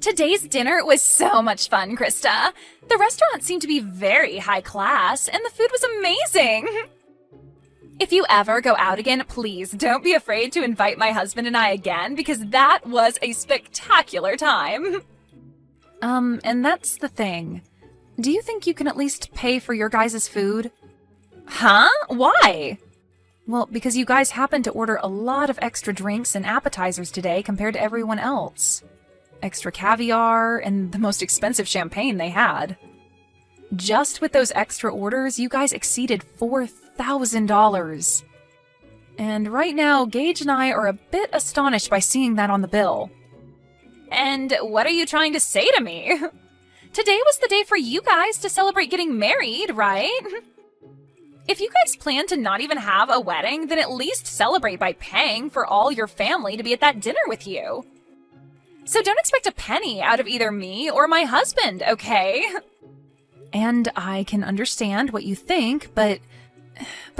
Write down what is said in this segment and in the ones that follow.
Today's dinner was so much fun, Krista. The restaurant seemed to be very high class, and the food was amazing. If you ever go out again, please don't be afraid to invite my husband and I again, because that was a spectacular time. And that's the thing. Do you think you can at least pay for your guys' food? Huh? Why? Well, because you guys happened to order a lot of extra drinks and appetizers today compared to everyone else. Extra caviar and the most expensive champagne they had. Just with those extra orders, you guys exceeded $4,000. And right now, Gage and I are a bit astonished by seeing that on the bill. And what are you trying to say to me? Today was the day for you guys to celebrate getting married, right? If you guys plan to not even have a wedding, then at least celebrate by paying for all your family to be at that dinner with you. So don't expect a penny out of either me or my husband, okay? And I can understand what you think, but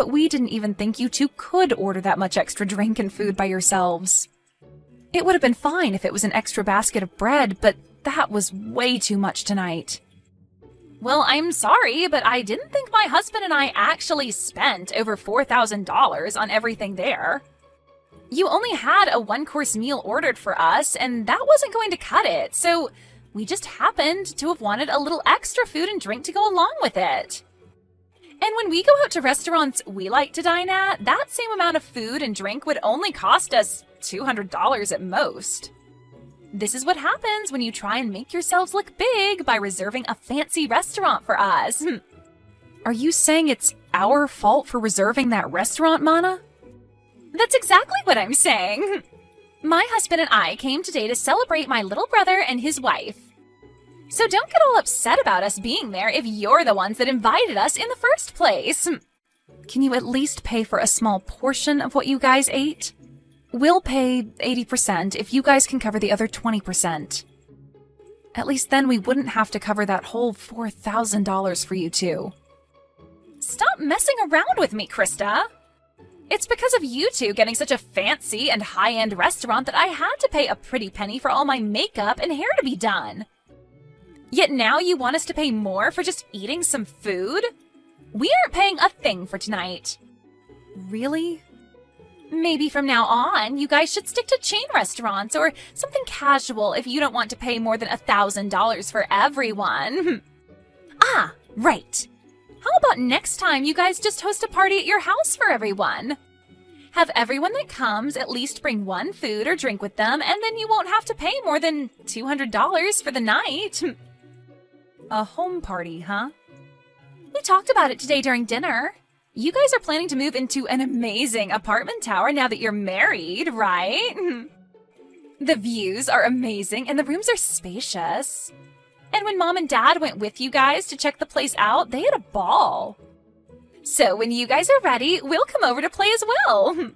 we didn't even think you two could order that much extra drink and food by yourselves. It would have been fine if it was an extra basket of bread, but that was way too much tonight. Well, I'm sorry, but I didn't think my husband and I actually spent over $4,000 on everything there. You only had a one-course meal ordered for us, and that wasn't going to cut it, so we just happened to have wanted a little extra food and drink to go along with it. And when we go out to restaurants we like to dine at, that same amount of food and drink would only cost us $200 at most. This is what happens when you try and make yourselves look big by reserving a fancy restaurant for us. Are you saying it's our fault for reserving that restaurant, Mana? That's exactly what I'm saying. My husband and I came today to celebrate my little brother and his wife. So don't get all upset about us being there if you're the ones that invited us in the first place. Can you at least pay for a small portion of what you guys ate? We'll pay 80% if you guys can cover the other 20%. At least then we wouldn't have to cover that whole $4,000 for you two. Stop messing around with me, Krista. It's because of you two getting such a fancy and high-end restaurant that I had to pay a pretty penny for all my makeup and hair to be done. Yet now you want us to pay more for just eating some food? We aren't paying a thing for tonight. Really? Maybe from now on, you guys should stick to chain restaurants or something casual if you don't want to pay more than $1,000 for everyone. Ah, right. How about next time you guys just host a party at your house for everyone? Have everyone that comes at least bring one food or drink with them, and then you won't have to pay more than $200 for the night. A home party, huh? We talked about it today during dinner. You guys are planning to move into an amazing apartment tower now that you're married, right? The views are amazing and the rooms are spacious. And when Mom and Dad went with you guys to check the place out, they had a ball. So when you guys are ready, we'll come over to play as well.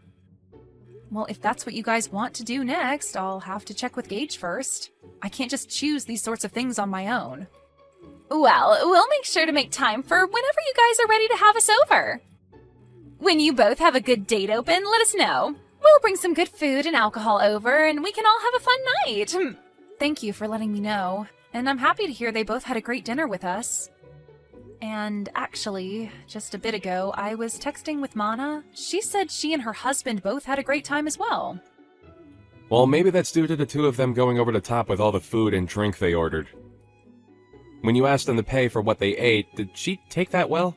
Well, if that's what you guys want to do next, I'll have to check with Gage first. I can't just choose these sorts of things on my own. Well, we'll make sure to make time for whenever you guys are ready to have us over. When you both have a good date open, let us know. We'll bring some good food and alcohol over, and we can all have a fun night. Thank you for letting me know. And I'm happy to hear they both had a great dinner with us. And actually, just a bit ago, I was texting with Mana. She said she and her husband both had a great time as well. Well, maybe that's due to the two of them going over the top with all the food and drink they ordered. When you asked them to pay for what they ate, did she take that well?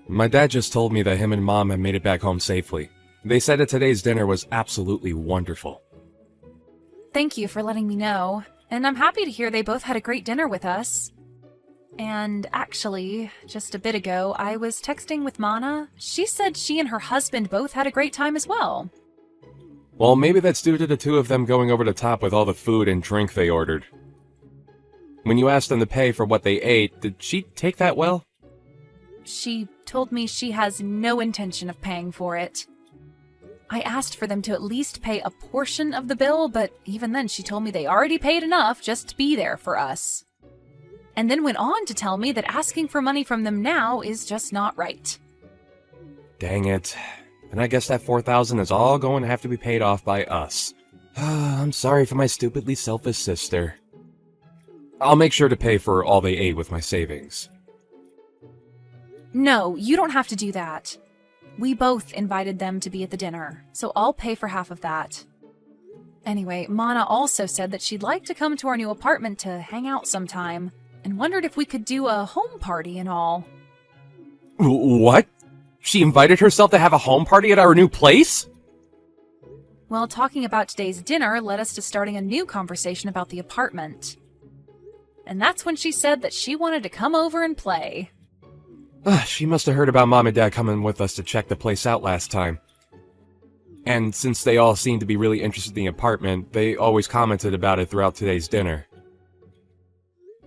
My dad just told me that him and Mom have made it back home safely. They said that today's dinner was absolutely wonderful. Thank you for letting me know, and I'm happy to hear they both had a great dinner with us. And actually, just a bit ago, I was texting with Mana. She said she and her husband both had a great time as well. Well, maybe that's due to the two of them going over the top with all the food and drink they ordered. When you asked them to pay for what they ate, did she take that well? She told me she has no intention of paying for it. I asked for them to at least pay a portion of the bill, but even then she told me they already paid enough just to be there for us. And then went on to tell me that asking for money from them now is just not right. Dang it. Then I guess that $4,000 is all going to have to be paid off by us. I'm sorry for my stupidly selfish sister. I'll make sure to pay for all they ate with my savings. No, you don't have to do that. We both invited them to be at the dinner, so I'll pay for half of that. Anyway, Mana also said that she'd like to come to our new apartment to hang out sometime, and wondered if we could do a home party and all. What? She invited herself to have a home party at our new place? Well, talking about today's dinner led us to starting a new conversation about the apartment. And that's when she said that she wanted to come over and play. She must have heard about Mom and Dad coming with us to check the place out last time. And since they all seemed to be really interested in the apartment, they always commented about it throughout today's dinner.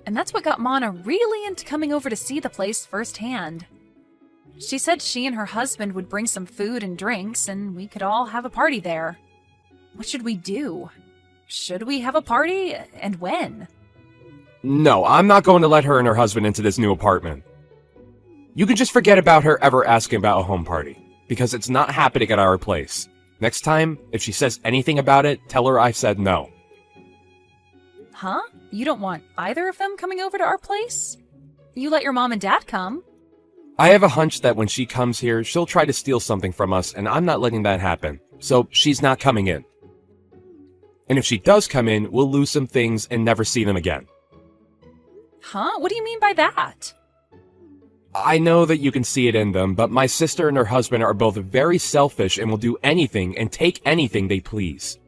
And that's what got Mana really into coming over to see the place firsthand. She said she and her husband would bring some food and drinks, and we could all have a party there. What should we do? Should we have a party, and when? No, I'm not going to let her and her husband into this new apartment. You can just forget about her ever asking about a home party, because it's not happening at our place. Next time, if she says anything about it, tell her I said no. Huh? You don't want either of them coming over to our place? You let your mom and dad come. I have a hunch that when she comes here, she'll try to steal something from us, and I'm not letting that happen. So she's not coming in. And if she does come in, we'll lose some things and never see them again. Huh? What do you mean by that? I know that you can see it in them, but my sister and her husband are both very selfish and will do anything and take anything they please.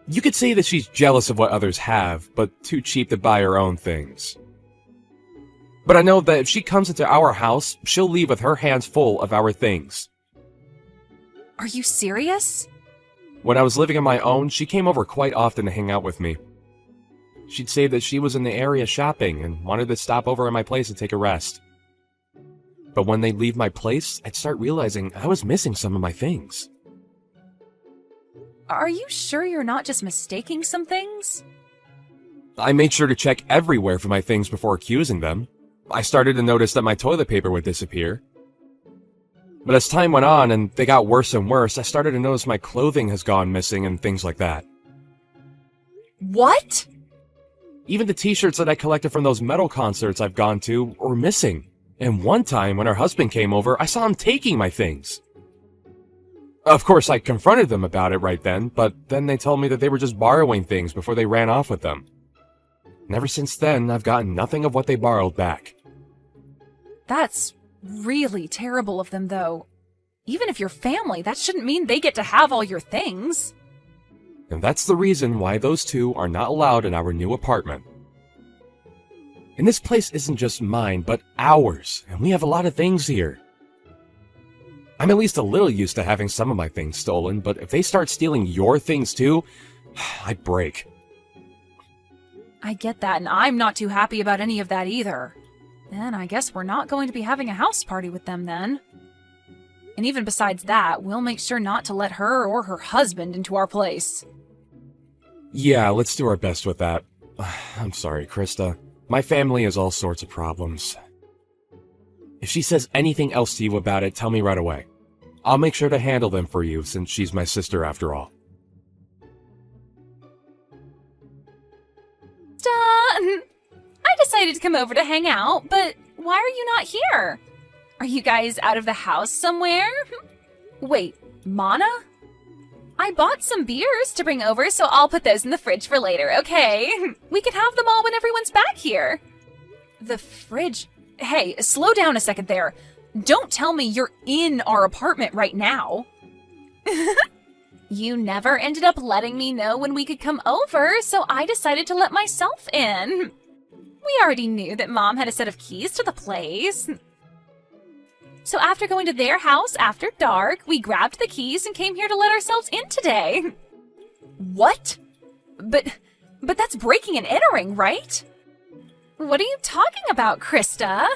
You could say that she's jealous of what others have, but too cheap to buy her own things. But I know that if she comes into our house, she'll leave with her hands full of our things. Are you serious? When I was living on my own, she came over quite often to hang out with me. She'd say that she was in the area shopping and wanted to stop over at my place and take a rest. But when they'd leave my place, I'd start realizing I was missing some of my things. Are you sure you're not just mistaking some things? I made sure to check everywhere for my things before accusing them. I started to notice that my toilet paper would disappear. But as time went on and they got worse and worse, I started to notice my clothing has gone missing and things like that. What? Even the t-shirts that I collected from those metal concerts I've gone to were missing. And one time when her husband came over, I saw him taking my things. Of course, I confronted them about it right then, but then they told me that they were just borrowing things before they ran off with them. And ever since then, I've gotten nothing of what they borrowed back. That's really terrible of them, though. Even if you're family, that shouldn't mean they get to have all your things. And that's the reason why those two are not allowed in our new apartment. And this place isn't just mine, but ours, and we have a lot of things here. I'm at least a little used to having some of my things stolen, but if they start stealing your things too, I break. I get that, and I'm not too happy about any of that either. Then I guess we're not going to be having a house party with them then. And even besides that, we'll make sure not to let her or her husband into our place. Yeah, let's do our best with that. I'm sorry, Krista. My family has all sorts of problems. If she says anything else to you about it, tell me right away. I'll make sure to handle them for you, since she's my sister after all. I decided to come over to hang out, but why are you not here? Are you guys out of the house somewhere? Wait, Mana? I bought some beers to bring over, so I'll put those in the fridge for later, okay? We can have them all when everyone's back here. The fridge? Hey, slow down a second there. Don't tell me you're in our apartment right now. You never ended up letting me know when we could come over, so I decided to let myself in. We already knew that Mom had a set of keys to the place. So after going to their house after dark, we grabbed the keys and came here to let ourselves in today. What? But that's breaking and entering, right? What are you talking about, Krista?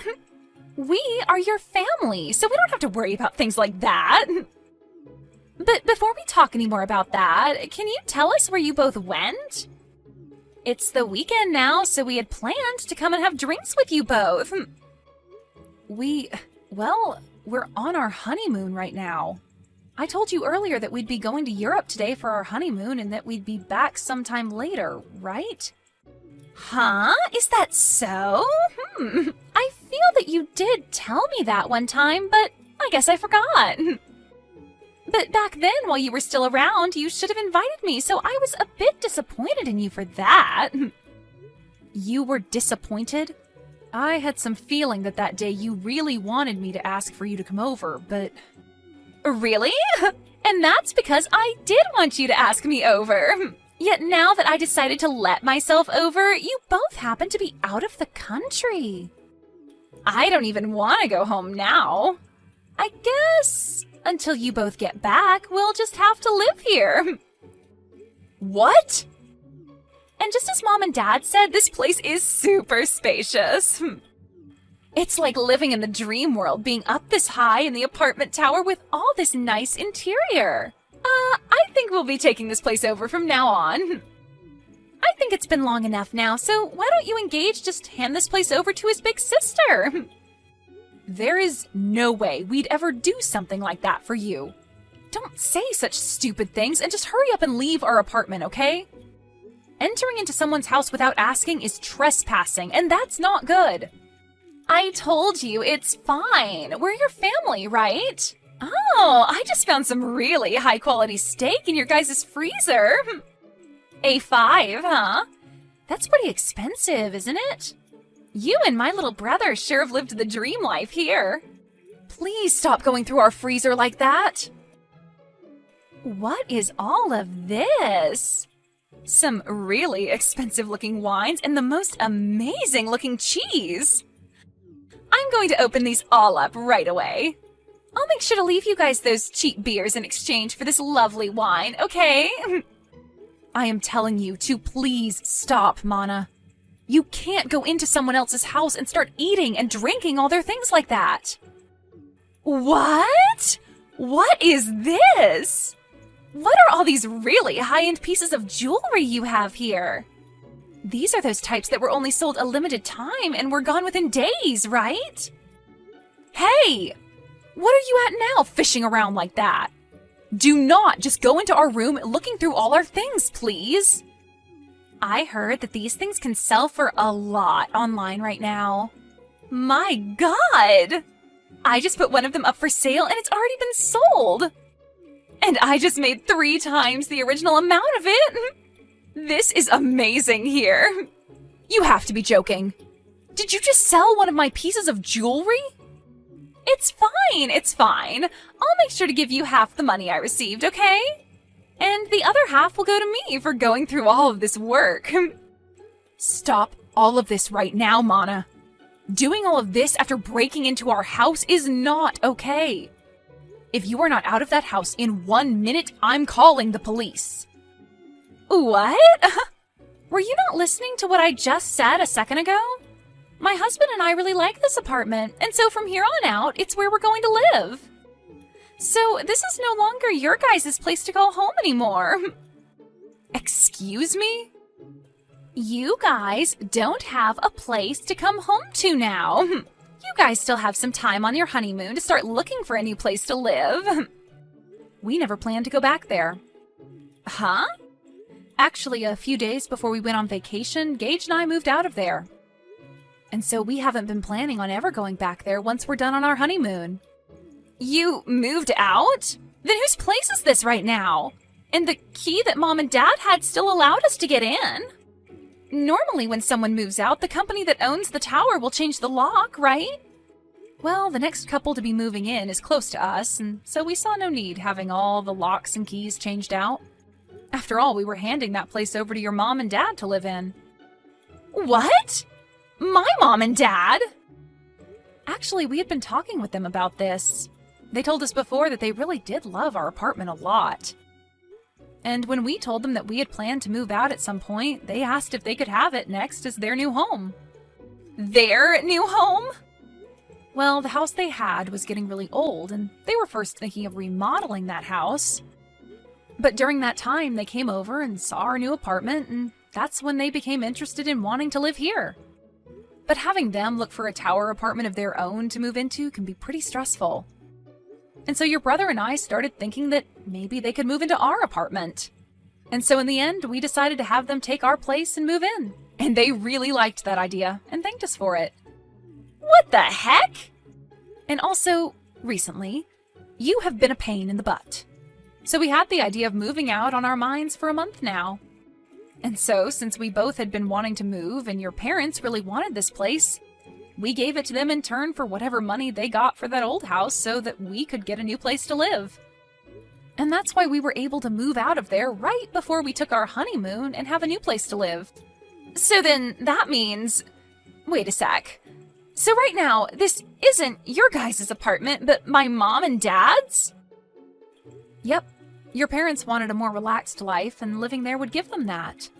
We are your family, so we don't have to worry about things like that. But before we talk any more about that, can you tell us where you both went? It's the weekend now, so we had planned to come and have drinks with you both. Well, we're on our honeymoon right now. I told you earlier that we'd be going to Europe today for our honeymoon and that we'd be back sometime later, right? Huh? Is that so? I feel that you did tell me that one time, but I guess I forgot. But back then, while you were still around, you should have invited me, so I was a bit disappointed in you for that. You were disappointed? I had some feeling that day you really wanted me to ask for you to come over, but... Really? And that's because I did want you to ask me over. Yet now that I decided to let myself over, you both happen to be out of the country. I don't even want to go home now. I guess until you both get back, we'll just have to live here. What? And just as Mom and Dad said, this place is super spacious. It's like living in the dream world, being up this high in the apartment tower with all this nice interior. I think we'll be taking this place over from now on. I think it's been long enough now, so why don't you engage, just hand this place over to his big sister? There is no way we'd ever do something like that for you. Don't say such stupid things and just hurry up and leave our apartment, okay? Entering into someone's house without asking is trespassing, and that's not good. I told you, it's fine. We're your family, right? Oh, I just found some really high-quality steak in your guys' freezer. A5, huh? That's pretty expensive, isn't it? You and my little brother sure have lived the dream life here. Please stop going through our freezer like that. What is all of this? Some really expensive-looking wines and the most amazing-looking cheese. I'm going to open these all up right away. I'll make sure to leave you guys those cheap beers in exchange for this lovely wine, okay? I am telling you to please stop, Mana. You can't go into someone else's house and start eating and drinking all their things like that. What? What is this? What are all these really high-end pieces of jewelry you have here? These are those types that were only sold a limited time and were gone within days, right? Hey! What are you at now, fishing around like that? Do not just go into our room looking through all our things, please. I heard that these things can sell for a lot online right now. My God! I just put one of them up for sale and it's already been sold. And I just made 3 times the original amount of it. This is amazing here. You have to be joking. Did you just sell one of my pieces of jewelry? It's fine, it's fine. I'll make sure to give you half the money I received, okay? And the other half will go to me for going through all of this work. Stop all of this right now, Mana. Doing all of this after breaking into our house is not okay. If you are not out of that house in 1 minute, I'm calling the police. What? Were you not listening to what I just said a second ago? My husband and I really like this apartment, and so from here on out, it's where we're going to live. So this is no longer your guys' place to call home anymore. Excuse me? You guys don't have a place to come home to now. You guys still have some time on your honeymoon to start looking for a new place to live. We never planned to go back there. Huh? Actually, a few days before we went on vacation, Gage and I moved out of there. And so we haven't been planning on ever going back there once we're done on our honeymoon. You moved out? Then whose place is this right now? And the key that Mom and Dad had still allowed us to get in. Normally when someone moves out, the company that owns the tower will change the lock, right? Well, the next couple to be moving in is close to us, and so we saw no need having all the locks and keys changed out. After all, we were handing that place over to your mom and dad to live in. What? My mom and dad? Actually, we had been talking with them about this. They told us before that they really did love our apartment a lot. And when we told them that we had planned to move out at some point, they asked if they could have it next as their new home. Their new home? Well, the house they had was getting really old, and they were first thinking of remodeling that house. But during that time, they came over and saw our new apartment, and that's when they became interested in wanting to live here. But having them look for a tower apartment of their own to move into can be pretty stressful. And so your brother and I started thinking that maybe they could move into our apartment. And so in the end, we decided to have them take our place and move in. And they really liked that idea and thanked us for it. What the heck? And also, recently, you have been a pain in the butt. So we had the idea of moving out on our minds for a month now. And so, since we both had been wanting to move and your parents really wanted this place, we gave it to them in turn for whatever money they got for that old house so that we could get a new place to live. And that's why we were able to move out of there right before we took our honeymoon and have a new place to live. So then that means... Wait a sec. So right now, this isn't your guys' apartment, but my mom and dad's? Yep. Your parents wanted a more relaxed life, and living there would give them that.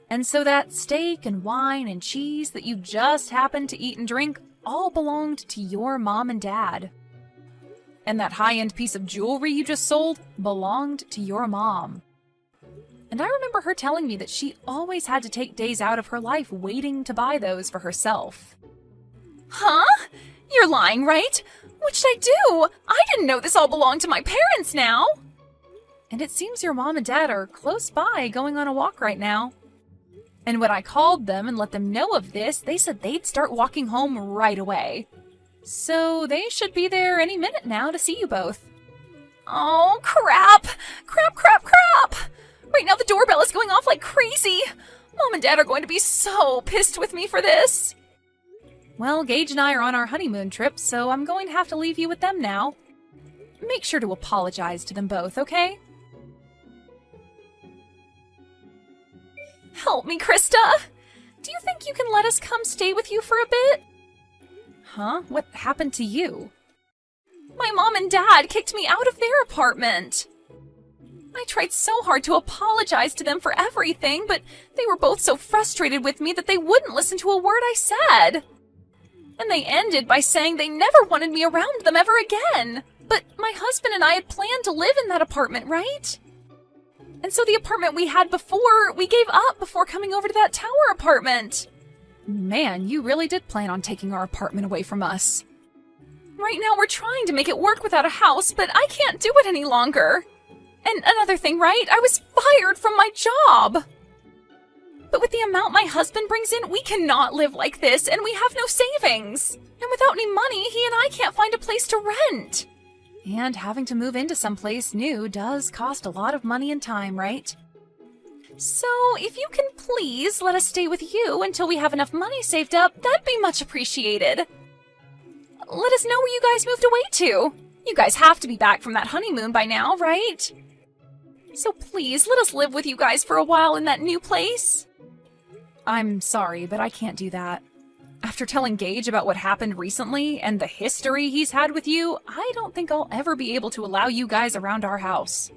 And so that steak and wine and cheese that you just happened to eat and drink all belonged to your mom and dad. And that high-end piece of jewelry you just sold belonged to your mom. And I remember her telling me that she always had to take days out of her life waiting to buy those for herself. Huh? You're lying, right? What should I do? I didn't know this all belonged to my parents now. And it seems your mom and dad are close by going on a walk right now. And when I called them and let them know of this, they said they'd start walking home right away. So they should be there any minute now to see you both. Oh, crap! Crap! Right now the doorbell is going off like crazy. Mom and Dad are going to be so pissed with me for this. Well, Gage and I are on our honeymoon trip, so I'm going to have to leave you with them now. Make sure to apologize to them both, okay? Help me, Krista! Do you think you can let us come stay with you for a bit? Huh? What happened to you? My mom and dad kicked me out of their apartment. I tried so hard to apologize to them for everything, but they were both so frustrated with me that they wouldn't listen to a word I said. And they ended by saying they never wanted me around them ever again. But my husband and I had planned to live in that apartment, right? And so the apartment we had before, we gave up before coming over to that tower apartment. Man, you really did plan on taking our apartment away from us. Right now we're trying to make it work without a house, but I can't do it any longer. And another thing, right? I was fired from my job. But with the amount my husband brings in, we cannot live like this, and we have no savings. And without any money, he and I can't find a place to rent. And having to move into someplace new does cost a lot of money and time, right? So, if you can please let us stay with you until we have enough money saved up, that'd be much appreciated. Let us know where you guys moved away to. You guys have to be back from that honeymoon by now, right? So please, let us live with you guys for a while in that new place. I'm sorry, but I can't do that. After telling Gage about what happened recently and the history he's had with you, I don't think I'll ever be able to allow you guys around our house.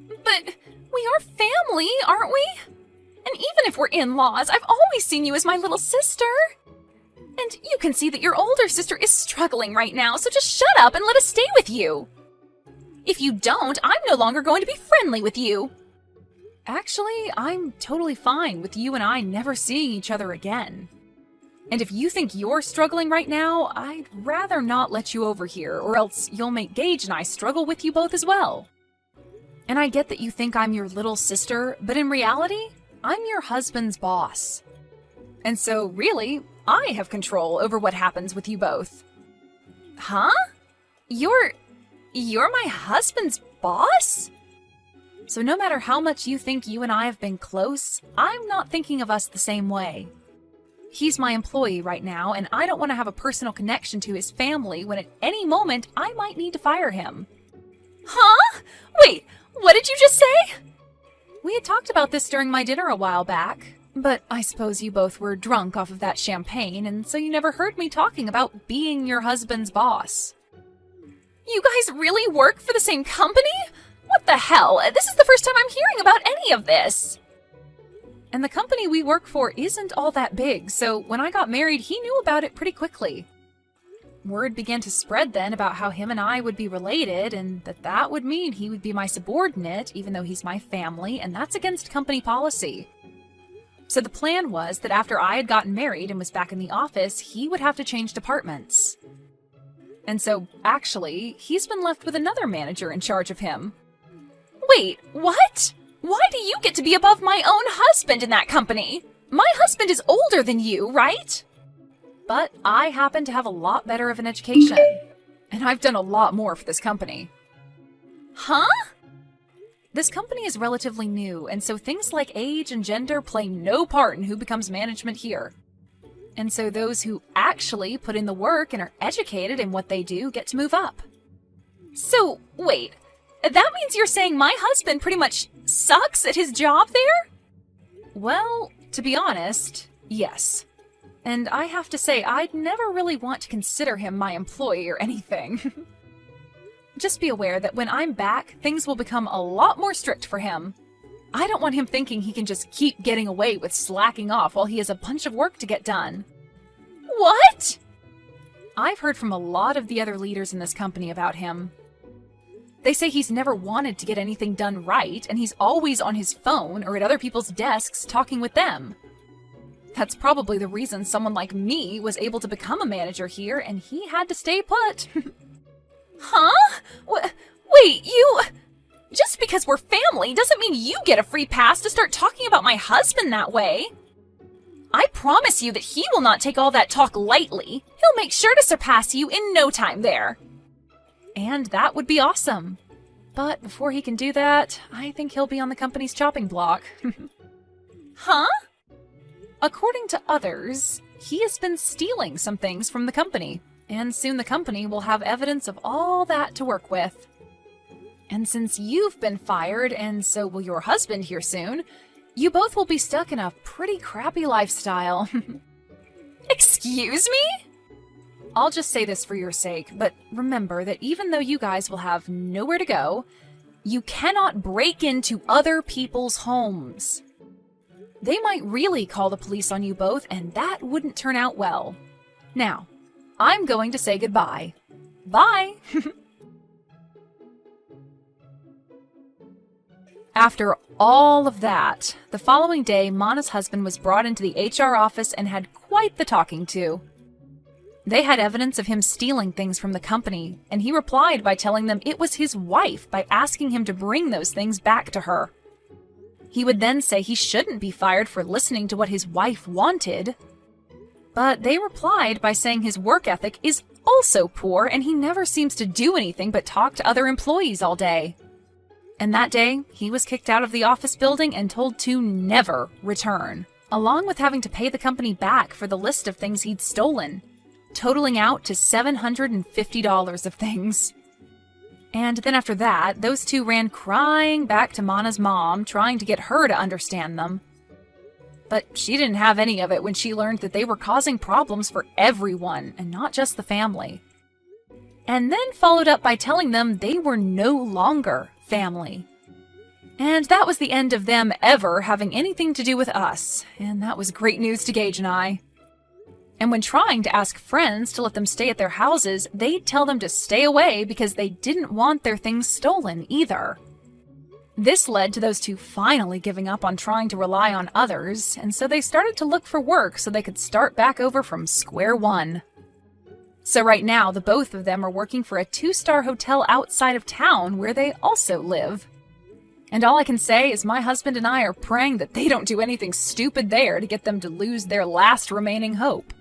But we are family, aren't we? And even if we're in-laws, I've always seen you as my little sister. And you can see that your older sister is struggling right now, so just shut up and let us stay with you. If you don't, I'm no longer going to be friendly with you. Actually, I'm totally fine with you and I never seeing each other again. And if you think you're struggling right now, I'd rather not let you over here, or else you'll make Gage and I struggle with you both as well. And I get that you think I'm your little sister, but in reality, I'm your husband's boss. And so, really, I have control over what happens with you both. Huh? You're my husband's boss? So no matter how much you think you and I have been close, I'm not thinking of us the same way. He's my employee right now, and I don't want to have a personal connection to his family when at any moment I might need to fire him. Huh? Wait, what did you just say? We had talked about this during my dinner a while back, but I suppose you both were drunk off of that champagne, and so you never heard me talking about being your husband's boss. You guys really work for the same company? What the hell? This is the first time I'm hearing about any of this. And the company we work for isn't all that big, so when I got married, he knew about it pretty quickly. Word began to spread then about how him and I would be related, and that would mean he would be my subordinate, even though he's my family, and that's against company policy. So the plan was that after I had gotten married and was back in the office, he would have to change departments. And so, actually, he's been left with another manager in charge of him. Wait, what? Why do you get to be above my own husband in that company? My husband is older than you, right? But I happen to have a lot better of an education. And I've done a lot more for this company. Huh? This company is relatively new, and so things like age and gender play no part in who becomes management here. And so those who actually put in the work and are educated in what they do get to move up. So, wait, that means you're saying my husband pretty much sucks at his job there? Well, to be honest, yes. And I have to say, I'd never really want to consider him my employee or anything. Just be aware that when I'm back, things will become a lot more strict for him. I don't want him thinking he can just keep getting away with slacking off while he has a bunch of work to get done. What? I've heard from a lot of the other leaders in this company about him. They say he's never wanted to get anything done right, and he's always on his phone or at other people's desks talking with them. That's probably the reason someone like me was able to become a manager here, and he had to stay put. Huh? Wait, you... Just because we're family doesn't mean you get a free pass to start talking about my husband that way. I promise you that he will not take all that talk lightly. He'll make sure to surpass you in no time there. And that would be awesome. But before he can do that, I think he'll be on the company's chopping block. Huh? According to others, he has been stealing some things from the company. And soon the company will have evidence of all that to work with. And since you've been fired, and so will your husband here soon, you both will be stuck in a pretty crappy lifestyle. Excuse me? I'll just say this for your sake, but remember that even though you guys will have nowhere to go, you cannot break into other people's homes. They might really call the police on you both, and that wouldn't turn out well. Now, I'm going to say goodbye. Bye! After all of that, the following day, Mana's husband was brought into the HR office and had quite the talking to. They had evidence of him stealing things from the company, and he replied by telling them it was his wife by asking him to bring those things back to her. He would then say he shouldn't be fired for listening to what his wife wanted. But they replied by saying his work ethic is also poor and he never seems to do anything but talk to other employees all day. And that day, he was kicked out of the office building and told to never return, along with having to pay the company back for the list of things he'd stolen, totaling out to $750 of things. And then after that, those two ran crying back to Mana's mom, trying to get her to understand them. But she didn't have any of it when she learned that they were causing problems for everyone, and not just the family. And then followed up by telling them they were no longer family. And that was the end of them ever having anything to do with us, and that was great news to Gage and I. And when trying to ask friends to let them stay at their houses, they'd tell them to stay away because they didn't want their things stolen either. This led to those two finally giving up on trying to rely on others, and so they started to look for work so they could start back over from square one. So right now, the both of them are working for a 2-star hotel outside of town where they also live. And all I can say is my husband and I are praying that they don't do anything stupid there to get them to lose their last remaining hope.